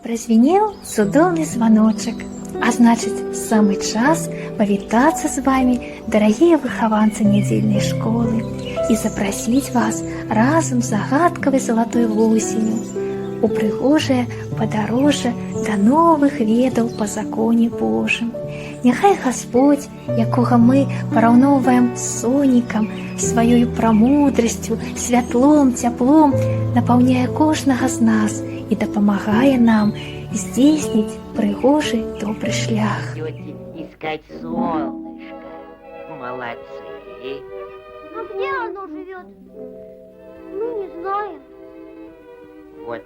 Празвенеў цудоўны званочак, а значыць, самы час павітацца з вамі, дарагія выхаванцы нядзельнай школы, і запрасіць вас разам з загадкавай залатой восенню у прыгожае падарожжа да новых ведаў па законе Божым. Няхай Гасподзь, якога мы параўноўваем з сонікам, сваёй прамудрасцю, святлом, цяплом, напаўняе кожнага з нас і дапамагае нам здзейсніць прыгожы добры шлях. Идете искать солнышко. Молодцы. А где оно живет? Мы не знаем. Вот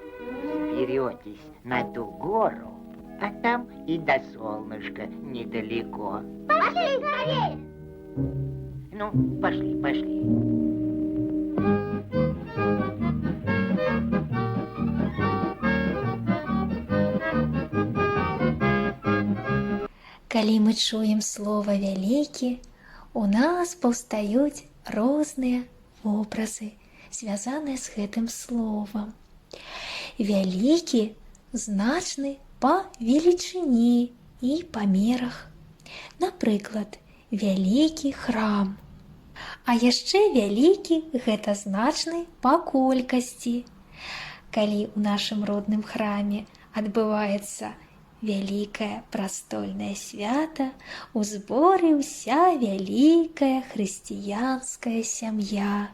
взберетесь на ту гору, а там и до солнышка недалеко. Пошли скорее! Ну, пошли, пошли. Калі мы чуем слова «вялікі», у нас паўстаюць розныя вобразы, звязаныя з гэтым словам. Вялікі значны па велічыні і памерах. Напрыклад, вялікі храм. А яшчэ вялікі гэта значны па колькасці. Калі ў нашым родным храме адбываецца вялікае прастольнае свята, у зборы ўся вялікая хрысціянская сям'я.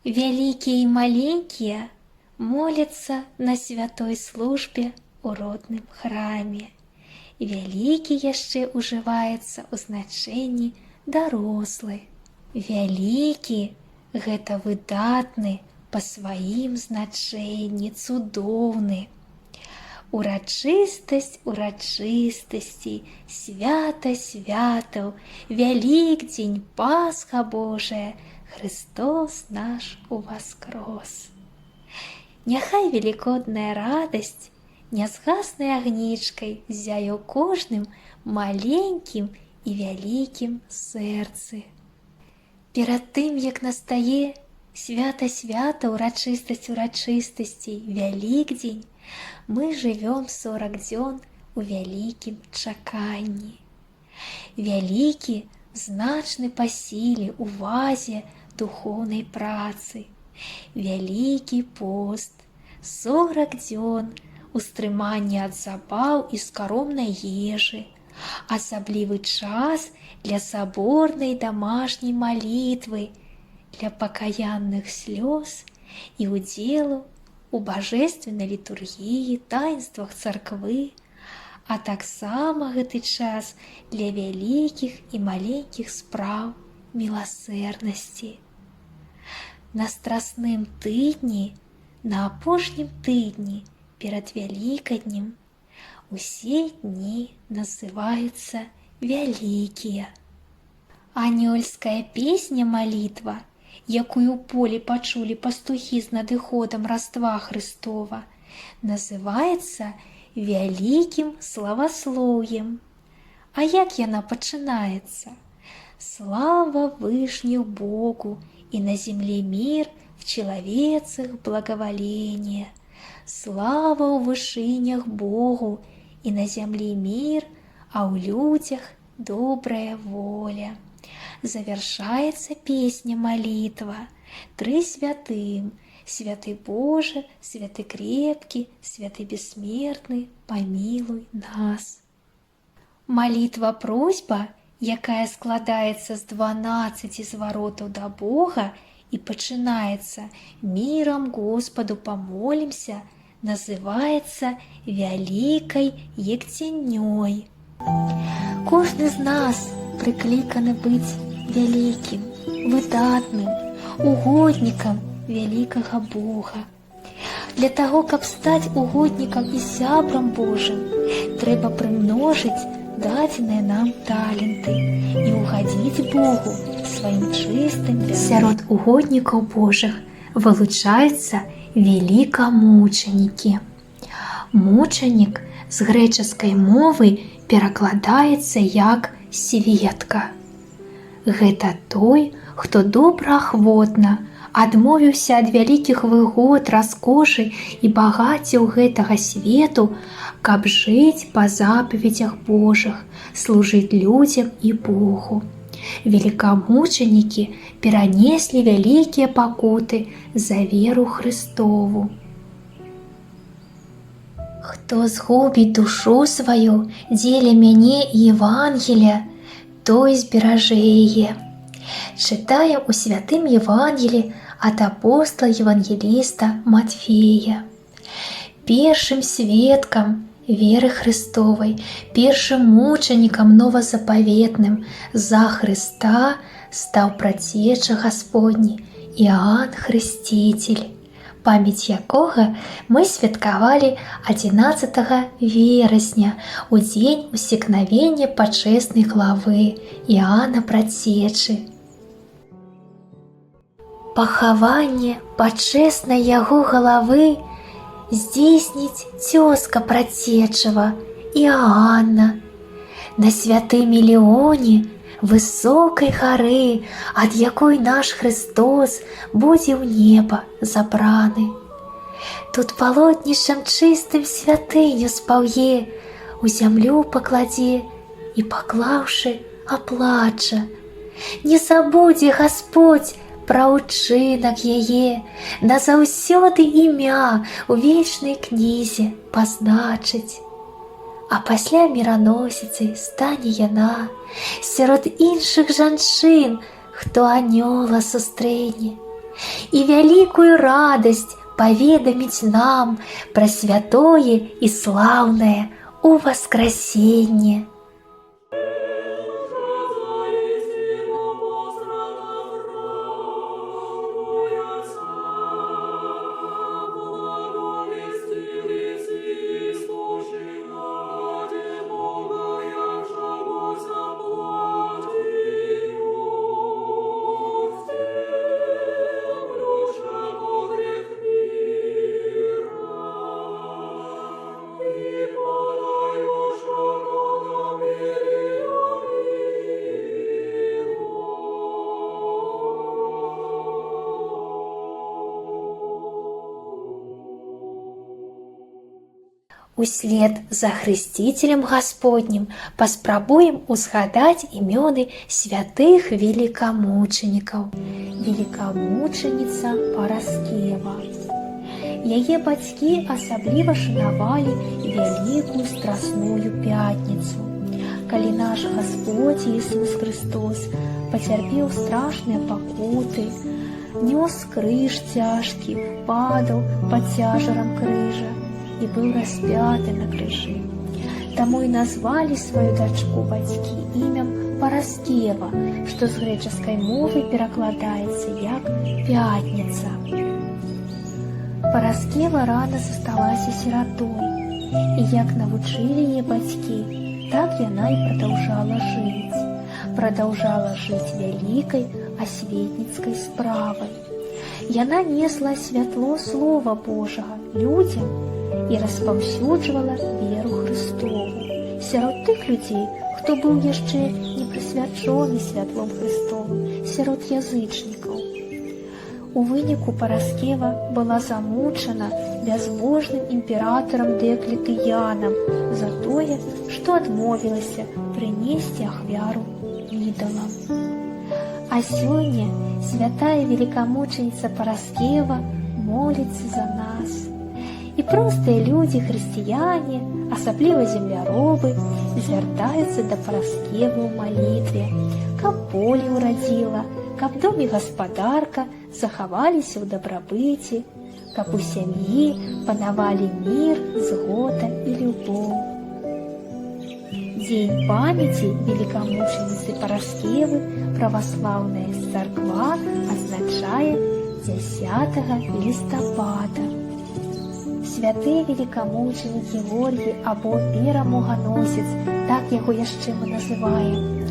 Вялікія і маленькія моляцца на святой службе ў родным храме. Вялікі яшчэ ўжываецца ў значэнні дарослы. Вялікі гэта выдатны па сваім значэнні, цудоўны. Урачыстасць урачыстасцей, свята святаў, Вялікдзень, Пасха Божая, Христос наш уваскрос. Няхай велікодная радасць нязгаснай агнічкай зяе ў кожным маленькім і вялікім сэрцы. Перад тым, як настае свята свята, урачыстасць урачыстасцей, Вялікдзень, мы жывём 40 дзён у вялікім чаканні. Вялікі значны па сіле, увазе, духоўнай працы. Вялікі пост, 40 дзён устрымання ад забаў і скаромнай ежы, асаблівы час для саборнай дамашняй малітвы, для пакаянных слёз і удзелу у бажэственнай літургіі, таінствах царквы, а таксама гэты час для вялікіх і маленькіх спраў міласэрнасці. На страсным тыдні, на апошнім тыдні перад Вялікаднем усе дні называюцца вялікія. Анёльская песня-малітва, якую ў полі пачулі пастухі з надыходам Раства Хрыстова, называецца вялікім славаслоўем. А як яна пачынаецца? Слава вышню Богу, и на земле мир, в человецах благоволение. Слава у вышынях Богу, и на земле мир, а у людях добрая воля. Завершается песня-молитва. Три святым: святый Боже, святый крепкий, святый бессмертный, помилуй нас. Молитва-просьба, якая складаецца з 12 зваротаў да Бога і пачынаецца «Мірам Господу помолимся», называецца вялікай ектенёй. Кожны з нас прыкліканы быць вялікім, выдатным, угоднікам вялікага Бога. Для таго, каб стаць угоднікам і сябрам Божым, трэба прымножыць дадзеныя нам таленты і угадзіць Богу сваім чыстым. Сярод угоднікаў Божых вылучаюцца велікамучанікі. Мучанік з грэчаскай мовы перакладаецца як сведка. Гэта той, хто добраахвотна адмовіўся ад вялікіх выгод, раскошы і багаццяў гэтага свету, каб жыць па запаведзях Божых, служыць людзям і Богу. Велікамучанікі перанеслі вялікія пакуты за веру Христову. Хто згубіць душу сваю дзеля мяне і Евангелія, той зберажэ яе. Чытаем у святым Евангелі ад апостола евангеліста Матфея. Першым сведкам веры Христовай, першым мучанікам новазапаветным за Христа стаў працеча Гасподні Іоанн Хрысціцель, памяць якога мы святкавалі 11 верасня у дзень усекнавення пачэснай главы Іоанна Працечы. Пахаванне пачэснай яго галавы здзейсніць цёзка Працечава Іоанна на святым Леоне, высокай гары, ад якой наш Христос будзе ў неба забраны. Тут палотнішчам чыстым святыню спаўе, у зямлю пакладзе і, паклаўшы, аплача. Не забудзе Гасподзь пра ўчынак яе, назаўсёды імя ў вечнай кнізе пазначыць. А пасля міраносіцай стане яна сярод іншых жанчын, хто анёла сустрэне, і вялікую радасць паведаміць нам пра святое і слаўнае уваскрасенне. Услед за Хрысцителем Господнім паспрабуем узгадаць імёны святых велікамучанікаў. Велікамучаніца Параскева. Яе бацькі асабліва шанавалі вялікую страсную пятніцу, калі наш Гасподзь Ісус Христос пацярпеў страшныя пакуты, нёс крыж цяжкі, падаў пад цяжарам крыжа і быў распяты на крыжы. Таму і назвалі сваю дачку бацькі імем Параскева, што з грэчаскай мовы перакладаецца як «пятніца». Параскева рана засталася сіратой, і як навучылі яе бацькі, так яна і прадаўжала жыць. Прадаўжала жыць вялікай асветніцкай справай. Яна несла святло Слова Божага людзям і распаўсюджвала веру Христову сярод тых людзей, хто быў яшчэ не прысвячоны святлом Христовым, сярод язычнікаў. У выніку Параскева была замучана бязбожным імператарам Дыаклетыянам за тое, што адмовілася прынесці ахвяру ідалам. А сёння святая велікамучаніца Параскева моліцца за нас. І простыя людзі, хрысціяне, асабліва земляробы, звяртаюцца да Параскевы ў малітве, каб поле ўрадзіла, каб дом і гаспадарка захаваліся ў дабрабыце, каб у сям'і панавалі мір, згода і любоў. Дзень памяці велікамучаніцы Параскевы праваслаўная царква адзначае 10 лістапада. Святы велікамучанік Георгій або перамоганосец, так яго яшчэ мы называем.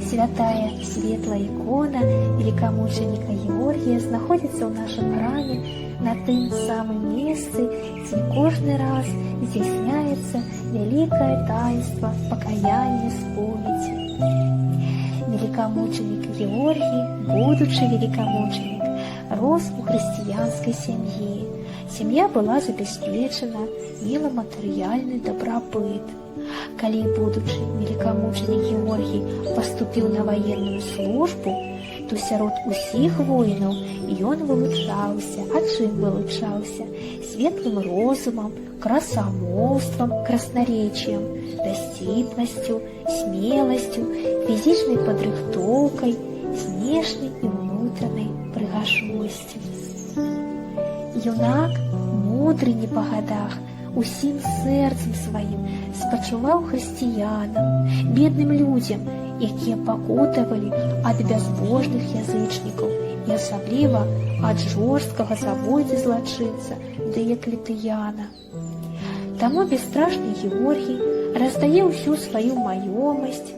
Святая светлая ікона велікамучаніка Георгія знаходзіцца ў нашым храме на тым самым месцы, дзе кожны раз здзяйсняецца вялікае таінства пакаяння споведзі. великомученик Георгий, будучи великомученик, рос у христианской семьи. Семья была забеспечена, мела материальный добробыт. Калі, будучи великомученик Георгий, поступил на военную службу, то сярод усіх воінаў ён вылучаўся. А чым вылучаўся? Светлым розумам, красамоўствам, краснаречием, дасціпнасцю, смеласцю, фізічнай падрыхтоўкай, знешняй і ўнутранай прыгажосцю. Юнак, мудры не па гадах, усім сэрцам сваім спачуваў хрысціянам, бедным людзям, якія пакутавалі ад бязбожных язычнікаў і асабліва ад жорсткага забойцы злачынца Дыяклетыяна. Таму бесстрашны Георгій раздае ўсю сваю маёмасць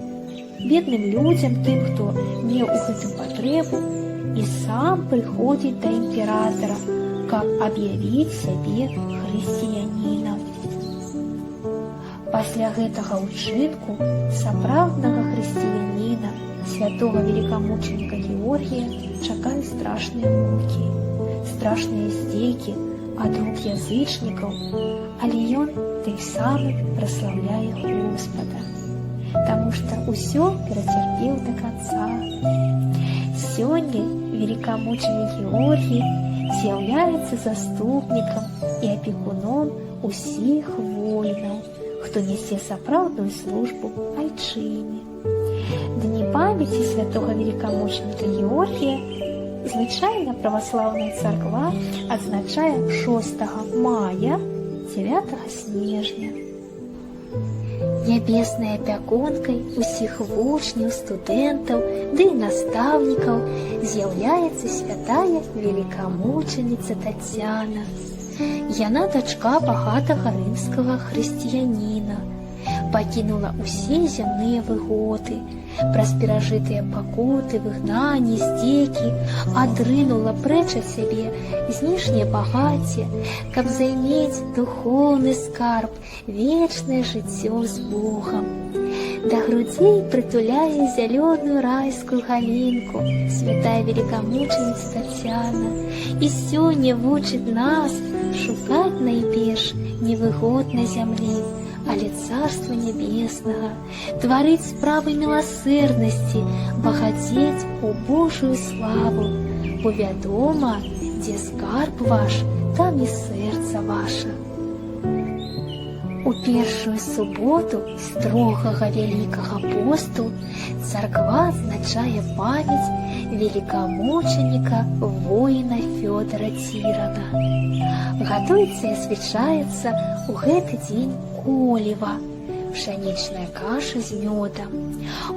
бедным людзям, тым, хто меў у гэтым патрэбу, і сам прыходзіць да імператара, каб аб'явіць сябе хрысціянінам. Пасля гэтага ўчынку сапраўднага хрысціяніна, святого великомученика Георгія, чакаюць страшныя мукі, страшныя здзекі ад рук язычнікаў, але ён тым самым праслаўляе Господа, таму што ўсё перацярпеў да канца. Сёння великомученик Георгий з'яўляецца заступнікам і апекуном усіх воінаў, хто нясе сапраўдную службу айчыне. Дні памяці святого великомученика Георгія звычайна праваслаўная царква адзначае 6 мая, 9 снежня. Нябеснай апякункай усіх вучняў, студэнтаў ды і настаўнікаў з'яўляецца святая великомученица Тацяна. Яна дачка багатага рымскага хрысціяніна, пакінула ўсе зямныя выгоды, праз перажытыя пакуты, выгнанні, здзекі, адрынула прэч ад сябе знешняе багацце, каб займець духоўны скарб, вечнае жыццё з Богам. Да грудзей прытуляе зялёную райскую галінку святая великомученица Тацяна, і сёння вучыць нас шукаць найперш невыгод на зямлі, але царства нябеснага, тварыць справы міласэрнасці, багацець у Божую славу, бо вядома, дзе скарб ваш, там і сэрца ваша. У першую суботу строгага вялікага посту царква адзначае памяць великомученика воіна Фёдора Цірана. Гатуецца і асвячаецца ў гэты дзень колева, пшанічная каша з мёдам.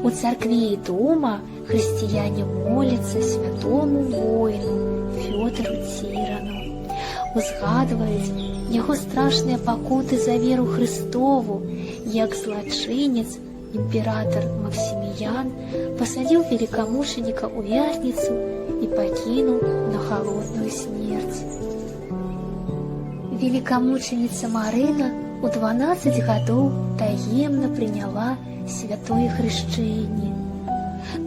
У царкве і дома хрысціяне моляцца святому воіну Фёдору Цірану, узгадваюць яго страшныя пакуты за веру Христову, як злачынец імператор Максіміян пасадзіў великомученика ў вязніцу і пакінуў на халодную смерць. Великомученица Марына у 12 гадоў таемна прыняла святое хрышчэнне.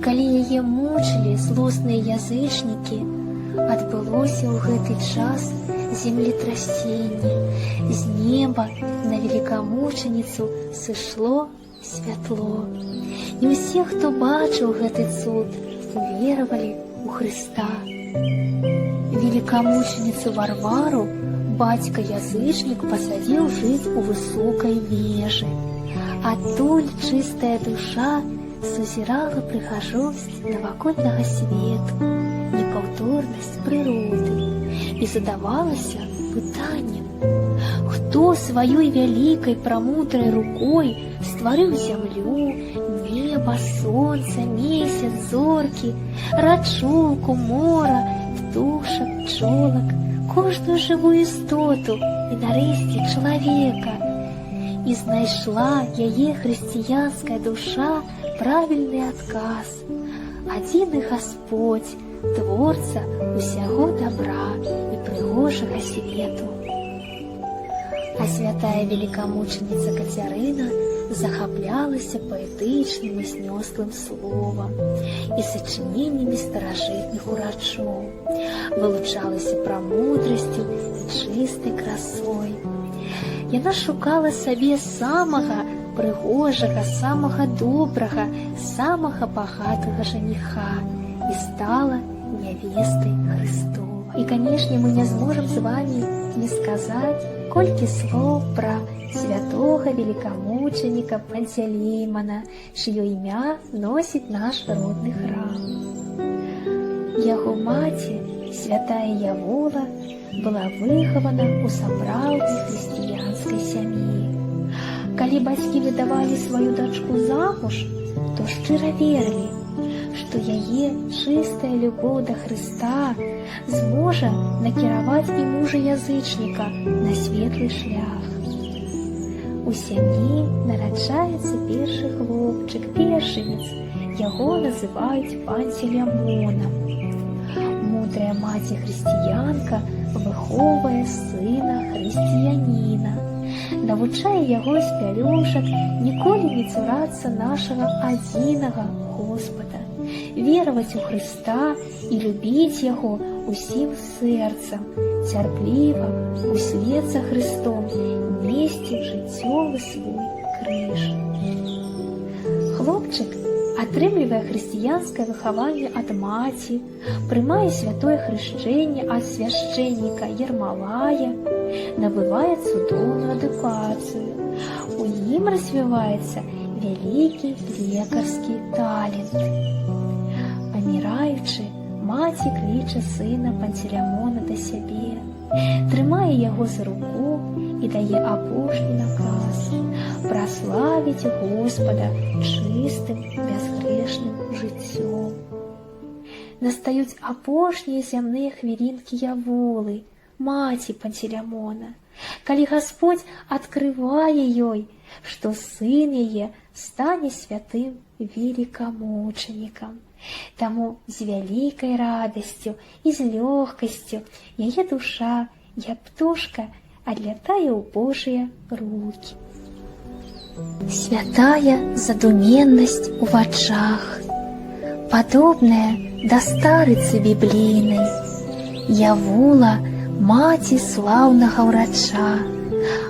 Калі яе мучылі злосныя язычнікі, адбылося ў гэты час землетрасенне. З неба на великомученіцу сышло святло. І ўсе, хто бачыў гэты цуд, уверавалі ў Хрыста. Великомученіцу Варвару бацька-язычнік пасадзіў жыць у высокай вежы. Адтуль чыстая душа сузірала прыгажосць навакольнага свету, непаўторнасць прыроды і задавалася пытаннем: хто сваёй вялікай прамудрай рукой стварыў зямлю, неба, сонца, месяц, зоркі, рачулку, мора, птушак, пчолак, кожную жывую істоту і нарэшце чалавека. І знайшла яе хрысціянская душа правільны адказ: адзіны Гасподзь, творца усяго добра і прыгожага свету. А святая великомученица Кацярына захаплялася паэтычным і знёслым словам і сачыненнямі старажытных урачоў, вылучалася прамудрасцю і чыстай красой. Яна шукала сабе самага прыгожага, самага добрага, самага багатага жаніха і стала нявестай Христова. І, канешне, мы не зможам з вами не сказаць колькі слоў пра святога великомученіка Пантелеймона, чье імя носіць наш родны храм. Яго маці, святая Явола, была выхавана ў сапраўднай хрысціянскай сям'і. Калі бацькі выдавалі сваю дачку замуж, то шчыра верылі, што яе чыстая любоў да Хрыста зможа накіраваць і мужа-язычніка на светлы шлях. У сям'і нараджаецца першы хлопчык, першынец, яго называюць Пантелеймонам. Мудрая маці-хрысціянка выхоўвае сына хрысціяніна, навучае яго з пялюшак ніколі не цурацца нашага адзінага Господа, вераваць у Хрыста і любіць яго усім сэрцам, цярпліва услед за Христом несці жыццёвы свой крыж. Хлопчык атрымлівае хрысціянскае выхаванне ад маці, прымае святое хрышчэнне ад свяшчэнніка Ермалая, набывае цудоўную адукацыю. У ім развіваецца вялікі лекарскі талент. Паміраючы, маці кліча сына Пантелеймона да сябе, трымае яго за руку і дае апошні наказ праславіць Господа чыстым, бязгрэшным жыццём. Настаюць апошнія зямныя хвілінкі Яволы, маці Пантелеймона, калі Господь адкрывае ёй, што сын яе стане святым великомученікам. Таму з вялікай радасцю і з лёгкасцю яе душа, як птушка, адлятае ў Божыя рукі. Святая задуменнасць у вачах, падобная да старыцы біблійнай, Явола маці слаўнага ўрача,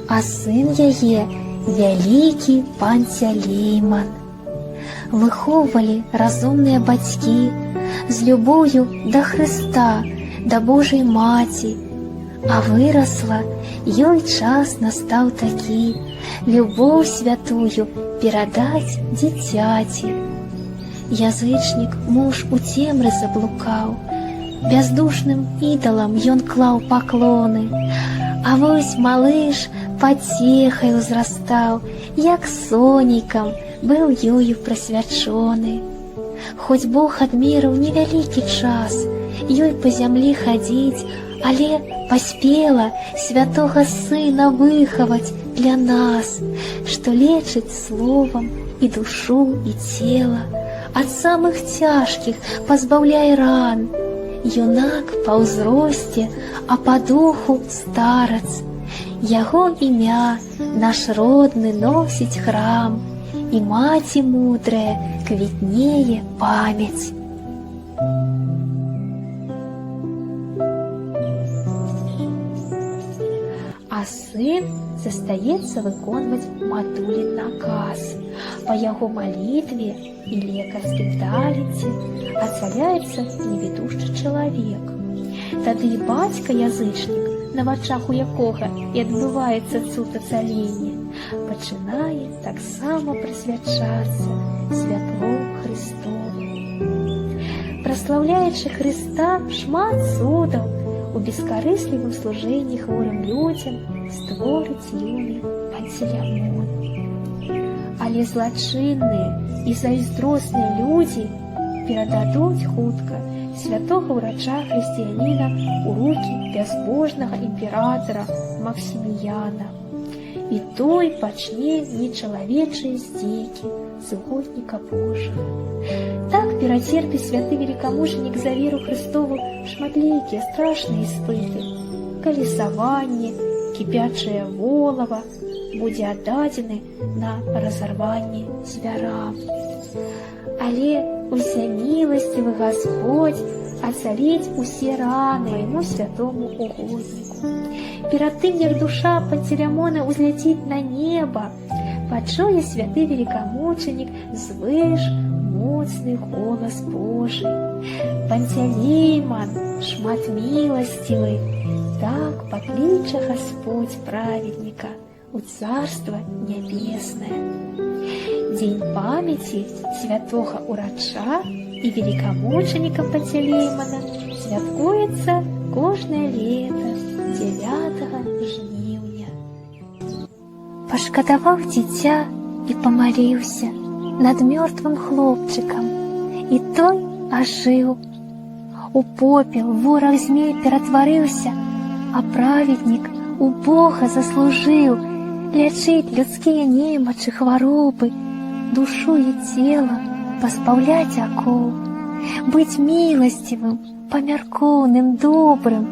а сын яе вялікі Пантелеймон. Выхоўвалі разумныя бацькі з любоўю да Хрыста, да Божай маці, а вырасла, ёй час настаў такі, любоў святую перадаць дзіцяці. Язычнік муж у цемры заблукаў, бяздушным ідалам ён клаў паклоны, а вось малыш пацехай узрастаў, як сонейкам быў ёю прасвячоны. Хоць Бог адмерыў невялікі час ёй па зямлі хадзіць, але паспела святога сына выхаваць для нас, што лечыць словам і душу, і цела, ад самых цяжкіх пазбаўляе ран. Юнак па ўзросце, а па духу старац. Яго імя наш родны носіць храм, і маці мудрая квітнее памяць. А сын застаецца выконваць матулін наказ. Па яго малітве і лекарскім таленце ацаляецца невідушчы чалавек. Тады і бацька-язычнік, на вачах у якога і адбываецца цуд ацалення, пачынае таксама прысвячацца святлом Христовым. Праслаўляючы Хрыста, шмат цудаў у бескарыслівым служэнні хворым людзям створыць юны Пантелеймон. Але злачынныя і зайздросныя людзі перададуць хутка святога ўрача хрысціяніна ў рукі бязбожнага імператара Максіміяна. І той пачне нечалавечыя здзекі з угодніка Божага. Так перацерпіць святы великомученік за веру Христову шматлікія страшныя іспыты: калесаванне, кіпячае волава, будзе аддадзены на разарванне звярам. Але усяміласцівы Гасподзь ацаліць усе раны майму святому угодніку. Перад тым, як душа Пантелеймона узляціць на неба, пачуе святы великамучанік звыш моцны голас Божий. Пантелеймон, шматміласцівы, так пакліча Гасподзь праведніка у Царство Нябеснае. Дзень памяці святога урача і великамучаніка Пантелеймона святкуецца кожнае лета 9 жніўня. Пашкадаваў дзіця і памаліўся над мёртвым хлопчыкам, і той ажыў. У попел вораг змей ператварыўся, а праведнік у Бога заслужыў лячыць людскія немачы, хваробы, душу і цела пазбаўляць акоў, быць міласцівым, памяркоўным, добрым,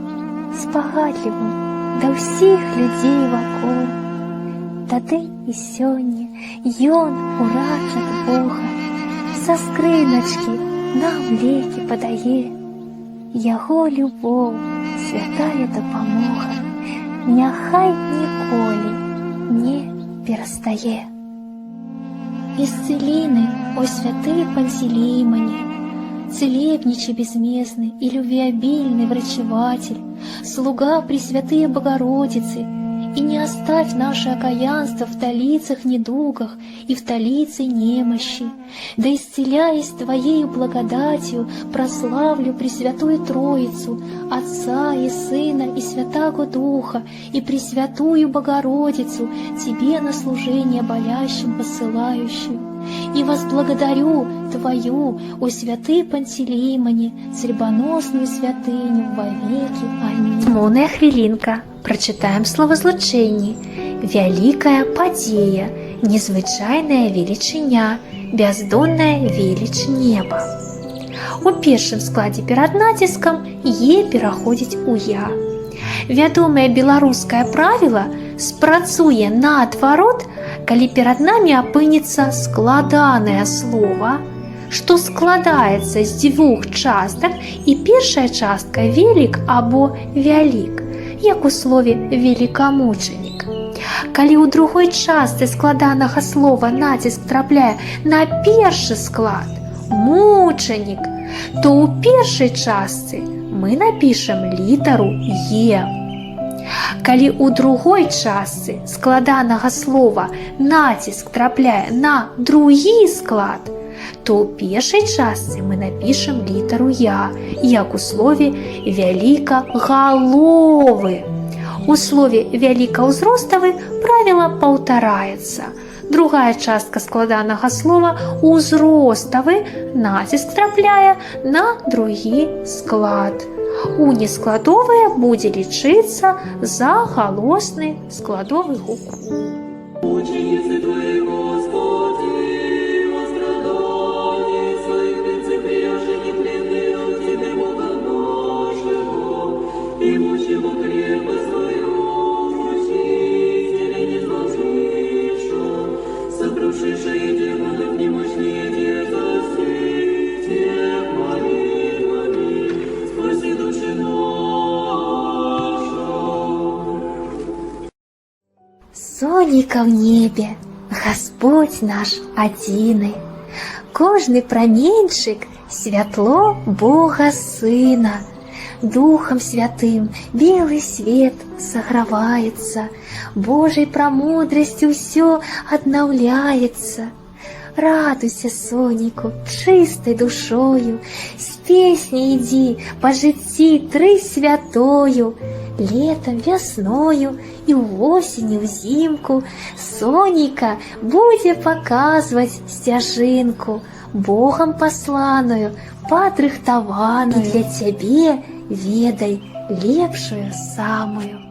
спагадлівым да ўсіх людзей вакол. Тады і сёння ён, урач ад Бога, са скрыначкі нам лекі падае. Яго любоў, святая дапамога, няхай ніколі не перастае. Исцелины, о святые Пантелеймоне, целебничий безмездный и любвеобильный врачеватель, слуга Пресвятые Богородицы, и не оставь наше окаянство в талицах недугах и в талице немощи, да исцеляясь Твоею благодатью прославлю Пресвятую Троицу, Отца и Сына и Святаго Духа, и Пресвятую Богородицу, Тебе на служение болящим посылающую. И возблагодарю Твою, о святый Пантелеймоне, церебоносную святыню вовеки. Аминь. Моная хвилинка. Прочитаем словозлучэнні. Вялікая падзея, незвычайная велічыня, бяздонная веліч неба. У першым складзе перад націскам «е» пераходзіць у «я». Вядомае беларускае правіла спрацуе наадварот, калі перад намі апынецца складанае слова, што складаецца з дзвюх частак, і першая частка велік або вялік, як у слове великамучанік. Калі ў другой частцы складанага слова націск трапляе на першы склад мучанік, то ў першай частцы мы напішам літару «е». Калі ў другой частцы складанага слова націск трапляе на другі склад, то ў першай частцы мы напішам літару «я», як у слове «вялікагаловы». У слове «вялікаўзроставы» правіла паўтараецца. Другая частка складанага слова «узроставы» націск трапляе на другі склад. У нескладовае будзе лічыцца за галосны складовы гук. Ученицы Твои, Господи, во страдании своих принципиашених пленных Тебе Бога нашего, и мучимо крепость Твою, мучители не зложиша, сокрушившие демонов немощные дерзости, Тех молитвами, спаси души наша. Сонейка в небе, Господь наш адзіны, кожны праменьчык святло Бога Сына. Духом Святым белый свет согревается, Божьей премудростью все обновляется. Радуйся, сонейку, чистой душою, с песней иди по житті три святою. Летом, весною и осенью, взимку сонейка будет показывать стяжинку, Богом посланую, падрыхтаваную, и для тебе ведай лепшую самую.